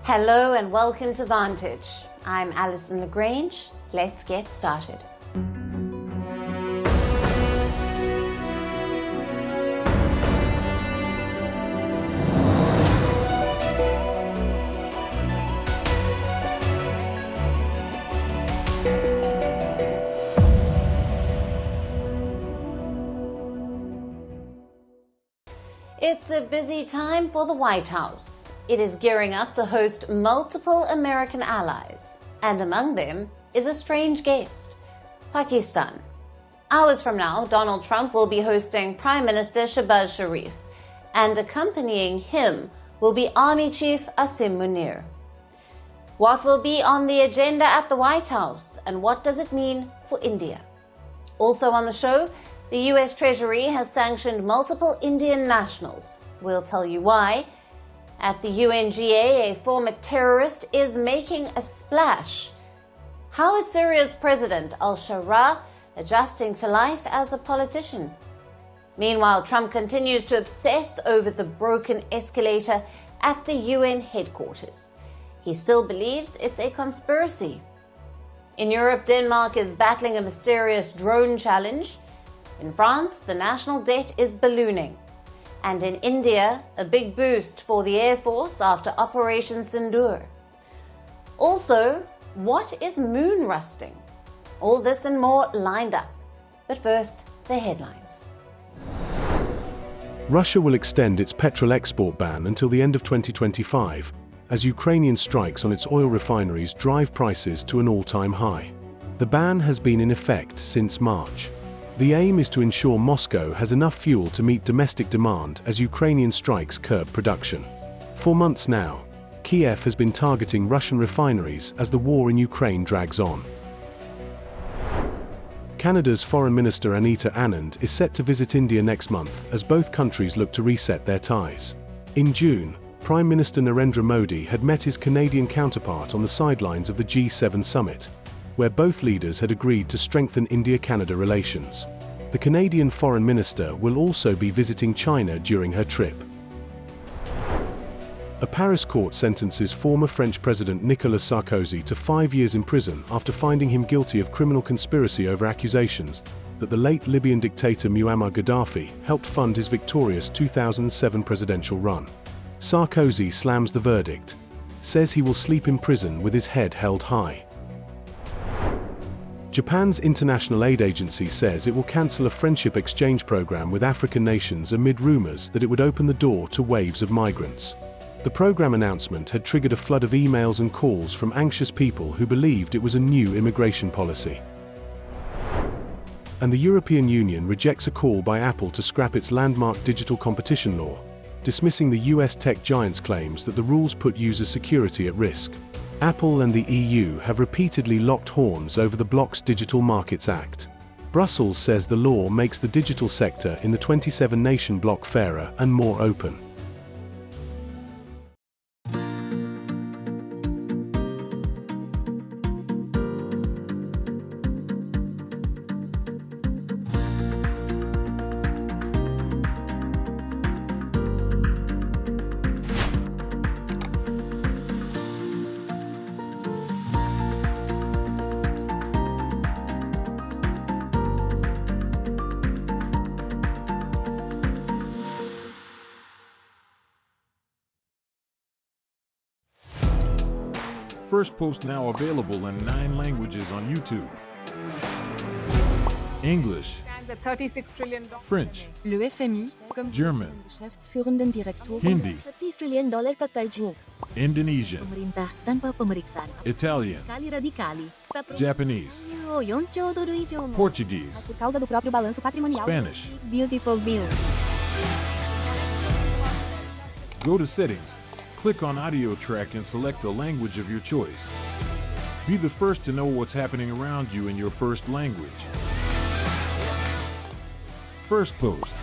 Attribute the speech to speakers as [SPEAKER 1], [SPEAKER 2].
[SPEAKER 1] Hello and welcome to Vantage. I'm Alison LaGrange. Let's get started. It's a busy time for the White House. It is gearing up to host multiple American allies, and among them is a strange guest, Pakistan. Hours from now, Donald Trump will be hosting Prime Minister Shehbaz Sharif, and accompanying him will be Army Chief Asim Munir. What will be on the agenda at the White House, and what does it mean for India? Also on the show, the US Treasury has sanctioned multiple Indian nationals. We'll tell you why. At the UNGA, a former terrorist is making a splash. How is Syria's President al-Shara adjusting to life as a politician? Meanwhile, Trump continues to obsess over the broken escalator at the UN headquarters. He still believes it's a conspiracy. In Europe, Denmark is battling a mysterious drone challenge. In France, the national debt is ballooning. And in India, a big boost for the Air Force after Operation Sindoor. Also, what is moon rusting? All this and more lined up. But first, the headlines.
[SPEAKER 2] Russia will extend its petrol export ban until the end of 2025, as Ukrainian strikes on its oil refineries drive prices to an all-time high. The ban has been in effect since March. The aim is to ensure Moscow has enough fuel to meet domestic demand as Ukrainian strikes curb production. For months now, Kiev has been targeting Russian refineries as the war in Ukraine drags on. Canada's Foreign Minister Anita Anand is set to visit India next month as both countries look to reset their ties. In June, Prime Minister Narendra Modi had met his Canadian counterpart on the sidelines of the G7 summit, where both leaders had agreed to strengthen India-Canada relations. The Canadian Foreign Minister will also be visiting China during her trip. A Paris court sentences former French President Nicolas Sarkozy to 5 years in prison after finding him guilty of criminal conspiracy over accusations that the late Libyan dictator Muammar Gaddafi helped fund his victorious 2007 presidential run. Sarkozy slams the verdict, says he will sleep in prison with his head held high. Japan's International Aid Agency says it will cancel a friendship exchange program with African nations amid rumors that it would open the door to waves of migrants. The program announcement had triggered a flood of emails and calls from anxious people who believed it was a new immigration policy. And the European Union rejects a call by Apple to scrap its landmark digital competition law, dismissing the US tech giant's claims that the rules put user security at risk. Apple and the EU have repeatedly locked horns over the bloc's Digital Markets Act. Brussels says the law makes the digital sector in the 27-nation bloc fairer and more open.
[SPEAKER 3] Firstpost now available in 9 languages on YouTube. English,
[SPEAKER 4] stands at $36 trillion.
[SPEAKER 3] French,
[SPEAKER 5] Le FMI, comme
[SPEAKER 3] German,
[SPEAKER 5] Geschäftsführenden Direktor,
[SPEAKER 3] Hindi,
[SPEAKER 5] $30 trillion ka kaiju.
[SPEAKER 3] Indonesian,
[SPEAKER 5] Pemerintah tanpa pemeriksaan.
[SPEAKER 3] Italian,
[SPEAKER 5] Sekali radikali.
[SPEAKER 3] Japanese,
[SPEAKER 5] 4 兆ドル以上も
[SPEAKER 3] Portuguese,
[SPEAKER 5] por causa do próprio balanço patrimonial.
[SPEAKER 3] Spanish.
[SPEAKER 5] Beautiful bill.
[SPEAKER 3] Go to Settings, click on Audio Track and select a language of your choice. Be the first to know what's happening around you in your first language. Firstpost.